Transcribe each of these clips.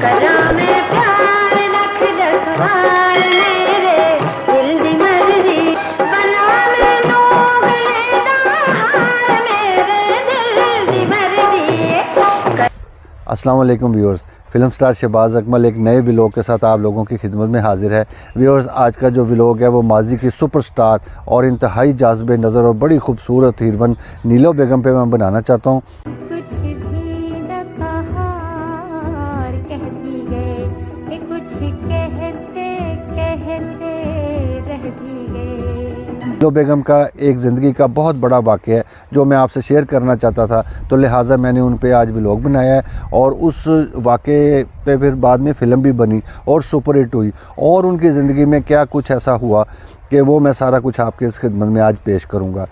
अस्सलाम वालेकुम viewers, film star Shahbaz Akmal एक नए व्लॉग के साथ आप लोगों की खिदमत में हाजिर है। व्यूअर्स, आज का जो व्लॉग है वो माजी की सुपरस्टार और इंतहाई जाज़िब नज़र और बड़ी खूबसूरत हीरोइन नीलो बेगम पे मैं बनाना चाहता हूँ। नीलो बेगम का एक ज़िंदगी का बहुत बड़ा वाक़या है जो मैं आपसे शेयर करना चाहता था, तो लिहाजा मैंने उन पे आज व्लॉग बनाया है। और उस वाक़े पे फिर बाद में फ़िल्म भी बनी और सुपर हिट हुई, और उनकी ज़िंदगी में क्या कुछ ऐसा हुआ कि वो मैं सारा कुछ आपके इस खिदमत में आज पेश करूँगा।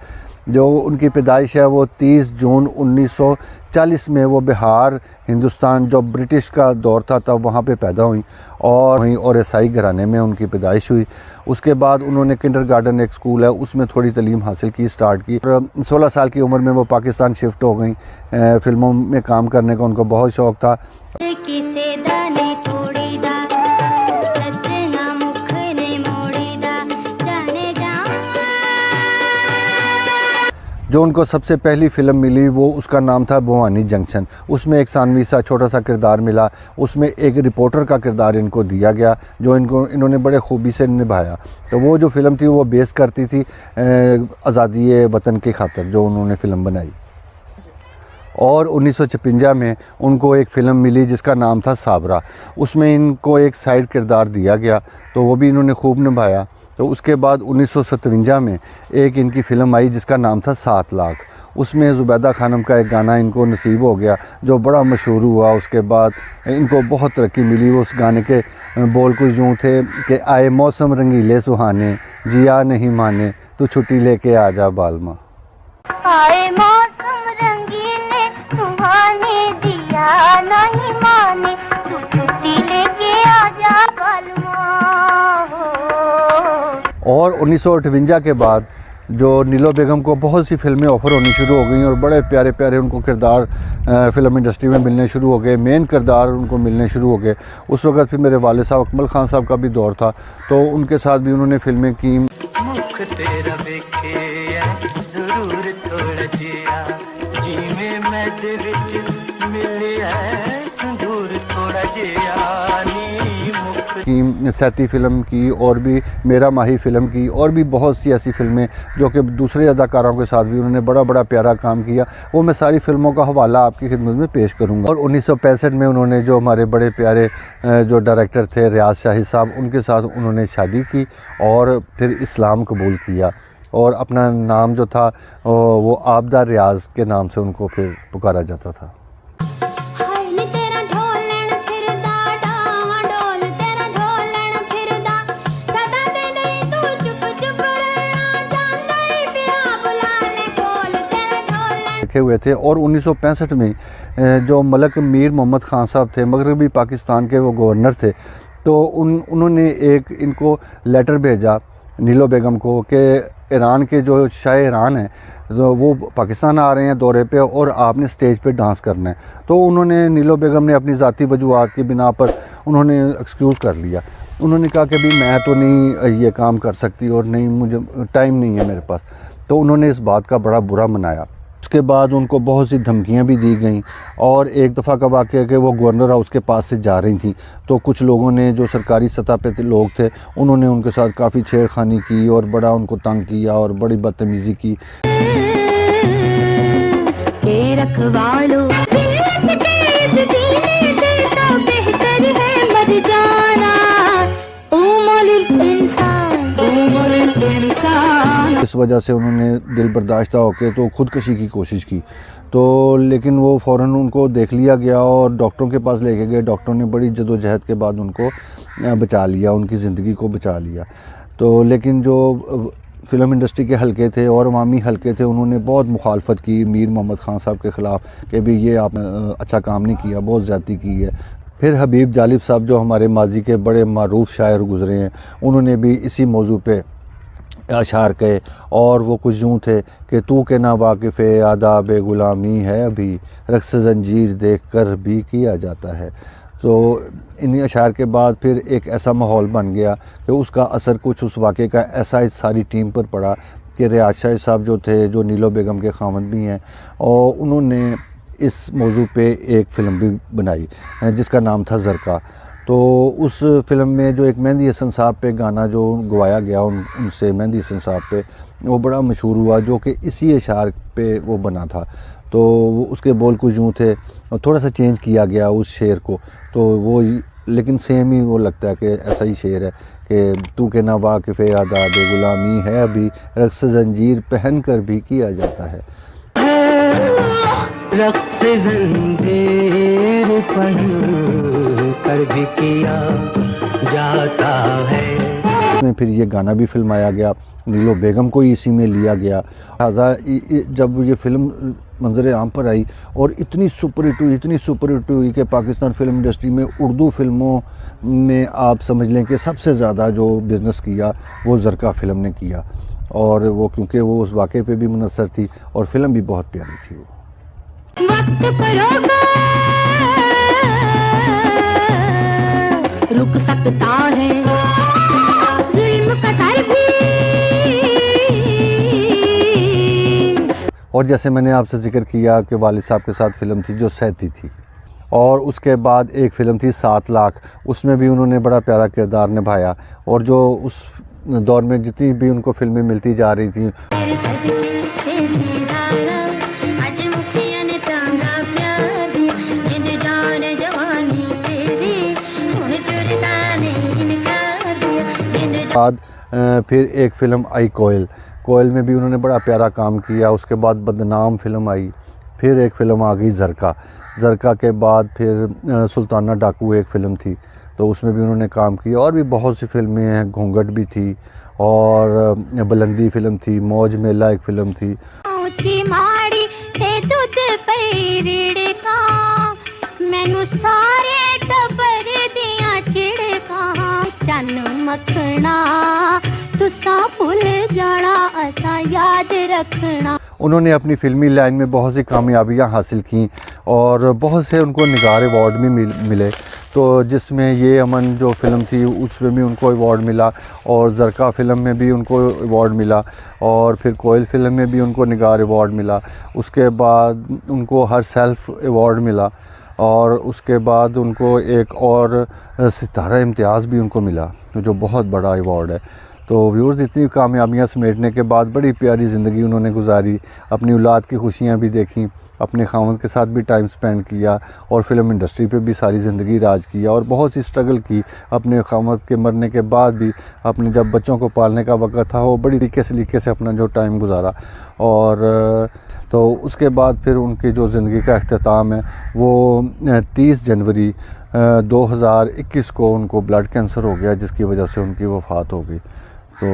जो उनकी पैदाइश है वो 30 जून 1940 में वो बिहार हिंदुस्तान जो ब्रिटिश का दौर था तब वहाँ पे पैदा हुई, और वहीं और ईसाई घराने में उनकी पैदाइश हुई। उसके बाद उन्होंने किंडरगार्टन एक स्कूल है उसमें थोड़ी तालीम हासिल की, स्टार्ट की। 16 साल की उम्र में वो पाकिस्तान शिफ्ट हो गई। फ़िल्मों में काम करने का उनको बहुत शौक़ था। जो उनको सबसे पहली फ़िल्म मिली वो उसका नाम था भवानी जंक्शन। उसमें एक सानवी सा छोटा सा किरदार मिला, उसमें एक रिपोर्टर का किरदार इनको दिया गया जो इन्होंने बड़े खूबी से निभाया। तो वो जो फ़िल्म थी वो बेस करती थी आज़ादी वतन की खातिर जो उन्होंने फ़िल्म बनाई। और 1956 में उनको एक फ़िल्म मिली जिसका नाम था साबरा। उसमें इनको एक साइड किरदार दिया गया तो वो भी इन्होंने खूब निभाया। तो उसके बाद 1957 में एक इनकी फ़िल्म आई जिसका नाम था 7 लाख। उसमें ज़ुबैदा खानम का एक गाना इनको नसीब हो गया जो बड़ा मशहूर हुआ। उसके बाद इनको बहुत तरक्की मिली। उस गाने के बोल कुछ यूँ थे कि आए मौसम रंगीले सुहाने, जिया नहीं माने तो छुट्टी लेके आ जा बालमा। आए मौसम रंगीले सुहाने, जिया नहीं माने तो छुट्टी लेके आ जा बालमा। और 1958 के बाद जो नीलो बेगम को बहुत सी फ़िल्में ऑफ़र होनी शुरू हो गई और बड़े प्यारे प्यारे उनको किरदार फ़िल्म इंडस्ट्री में मिलने शुरू हो गए, मेन किरदार उनको मिलने शुरू हो गए। उस वक़्त फिर मेरे वालिद साहब अकमल ख़ान साहब का भी दौर था, तो उनके साथ भी उन्होंने फ़िल्में की। मुख तेरा देखे ज़रूर थोड़ा जिया, जिमें मैं तेरे मिले संदूर थोड़ा जिया। की सैती फ़िल्म की और भी मेरा माही फ़िल्म की और भी बहुत सी ऐसी फ़िल्में जो कि दूसरे अदाकारों के साथ भी उन्होंने बड़ा बड़ा प्यारा काम किया। वो मैं सारी फ़िल्मों का हवाला आपकी खिदमत में पेश करूंगा। और 1965 में उन्होंने जो हमारे बड़े प्यारे जो डायरेक्टर थे रियाज शाही साहब, उनके साथ उन्होंने शादी की और फिर इस्लाम कबूल किया और अपना नाम जो था वो आबदा रियाज के नाम से उनको फिर पुकारा जाता था। हुए थे। और 1965 में जो मलक मीर मोहम्मद ख़ान साहब थे, मगरबी पाकिस्तान के वो गवर्नर थे, तो उन्होंने एक इनको लेटर भेजा नीलो बेगम को कि ईरान के जो शाह ईरान हैं तो वो पाकिस्तान आ रहे हैं दौरे पे और आपने स्टेज पे डांस करना है। तो उन्होंने नीलो बेगम ने अपनी ज़ाती वजूहात की बिना पर उन्होंने एक्सक्यूज़ कर लिया। उन्होंने कहा कि भी मैं तो नहीं ये काम कर सकती और नहीं, मुझे टाइम नहीं है मेरे पास। तो उन्होंने इस बात का बड़ा बुरा मनाया। उसके बाद उनको बहुत सी धमकियां भी दी गईं और एक दफ़ा का वाक़या कि वो गवर्नर हाउस के पास से जा रही थी तो कुछ लोगों ने जो सरकारी सतह पे लोग थे उन्होंने उनके साथ काफ़ी छेड़खानी की और बड़ा उनको तंग किया और बड़ी बदतमीज़ी की। इस वजह से उन्होंने दिल बर्दाश्त होकर तो ख़ुदकशी की कोशिश की, तो लेकिन वो फ़ौरन उनको देख लिया गया और डॉक्टरों के पास लेके गए। डॉक्टरों ने बड़ी जदोजहद के बाद उनको बचा लिया, उनकी ज़िंदगी को बचा लिया। तो लेकिन जो फ़िल्म इंडस्ट्री के हलके थे और अवामी हलके थे उन्होंने बहुत मुखालफत की मीर मोहम्मद ख़ान साहब के ख़िलाफ़ कि भी ये आपने अच्छा काम नहीं किया, बहुत ज़्यादती की है। फिर हबीब जालिब साहब जो हमारे माजी के बड़े मारूफ शायर गुज़रे हैं, उन्होंने भी इसी मौजू पे अशार कहे और वो कुछ यूँ थे कि तू के ना वाकिफ़ आदाब ग़ुलामी है, अभी रक्स ज़ंजीर देख कर भी किया जाता है। तो इन अशार के बाद फिर एक ऐसा माहौल बन गया कि उसका असर कुछ उस वाक़े का ऐसा इस सारी टीम पर पड़ा कि रियाज शाह साहब जो थे, जो नीलो बेगम के खामद भी हैं, और उन्होंने इस मौजू पे एक फ़िल्म भी बनाई जिसका नाम था ज़रका। तो उस फ़िल्म में जो एक मेहंदी हसन साहब पे गाना जो गवाया गया उनसे मेहंदी हसन साहब पे, वो बड़ा मशहूर हुआ, जो कि इसी अशार पे वो बना था। तो वो उसके बोल कुछ यूँ थे और थोड़ा सा चेंज किया गया उस शेर को, तो वो लेकिन सेम ही वो लगता है कि ऐसा ही शेर है कि तू के ना वाकिफ़ आदाब गुलामी है अभी, रक्स जंजीर पहन कर भी किया जाता है। रक्स जंजीर पहन कर भी किया जाता है। में फिर ये गाना भी फिल्माया गया, नीलो बेगम को इसी में लिया गया। लिहाजा जब ये फ़िल्म मंजर आम पर आई और इतनी सुपर हिट हुई कि पाकिस्तान फ़िल्म इंडस्ट्री में उर्दू फ़िल्मों में आप समझ लें कि सबसे ज़्यादा जो बिज़नेस किया वो ज़रका फ़िल्म ने किया, और वो क्योंकि वो उस वाक़े पे भी मुनस्सर थी और फ़िल्म भी बहुत प्यारी थी। वो वक्त पर रुक सकता है जुल्म का सर भी। और जैसे मैंने आपसे ज़िक्र किया कि वालिद साहब के साथ फ़िल्म थी जो सहती थी, और उसके बाद एक फ़िल्म थी 7 लाख, उसमें भी उन्होंने बड़ा प्यारा किरदार निभाया। और जो उस दौर में जितनी भी उनको फ़िल्में मिलती जा रही थी, बाद फिर एक फ़िल्म आई कोयल में भी उन्होंने बड़ा प्यारा काम किया। उसके बाद बदनाम फ़िल्म आई, फिर एक फ़िल्म आ गई ज़रका के बाद फिर सुल्ताना डाकू एक फ़िल्म थी, तो उसमें भी उन्होंने काम किया। और भी बहुत सी फ़िल्में हैं, घूंघट भी थी और बुलंदी फ़िल्म थी, मौज मेला एक फ़िल्म थी। मैनू सारे टब्बर दियां चिड़कां चन मखना तुसा भुल जाना असा याद रखना। उन्होंने अपनी फ़िल्मी लाइन में बहुत सी कामयाबियां हासिल की और बहुत से उनको निगार अवार्ड भी मिले। तो जिसमें ये अमन जो फ़िल्म थी उसमें भी उनको अवार्ड मिला, और ज़रका फ़िल्म में भी उनको अवार्ड मिला, और फिर कोयल फ़िल्म में भी उनको निगार अवार्ड मिला। उसके बाद उनको हर सेल्फ अवार्ड मिला, और उसके बाद उनको एक और सितारा इम्तियाज़ भी उनको मिला, जो बहुत बड़ा अवार्ड है। तो व्यूअर्स, इतनी कामयाबियाँ समेटने के बाद बड़ी प्यारी ज़िंदगी उन्होंने गुजारी, अपनी औलाद की खुशियाँ भी देखी, अपने खावंद के साथ भी टाइम स्पेंड किया, और फ़िल्म इंडस्ट्री पे भी सारी ज़िंदगी राज किया, और बहुत सी स्ट्रगल की। अपने खावंद के मरने के बाद भी अपने जब बच्चों को पालने का वक्त था, वो बड़ी तरीके से अपना जो टाइम गुजारा। और तो उसके बाद फिर उनकी जो ज़िंदगी का अख्तिताम है वो 30 जनवरी 2021 को उनको ब्लड कैंसर हो गया, जिसकी वजह से उनकी वफ़ात हो गई। तो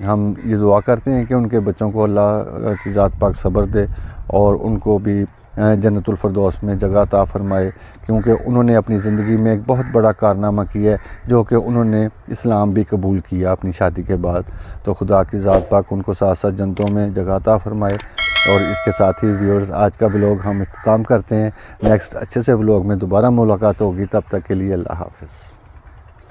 हम ये दुआ करते हैं कि उनके बच्चों को अल्लाह की ज़ात पाक सब्र दे और उनको भी जन्नतुल फिरदौस में जगह अता फरमाए, क्योंकि उन्होंने अपनी ज़िंदगी में एक बहुत बड़ा कारनामा किया है, जो कि उन्होंने इस्लाम भी कबूल किया अपनी शादी के बाद। तो खुदा की ज़ात पाक उनको साथ साथ जन्नतों में जगह अता फरमाए। और इसके साथ ही व्यूअर्स, आज का व्लॉग हम इख्तिताम करते हैं। नेक्स्ट अच्छे से व्लॉग में दोबारा मुलाकात होगी, तब तक के लिए अल्लाह हाफ़िज़।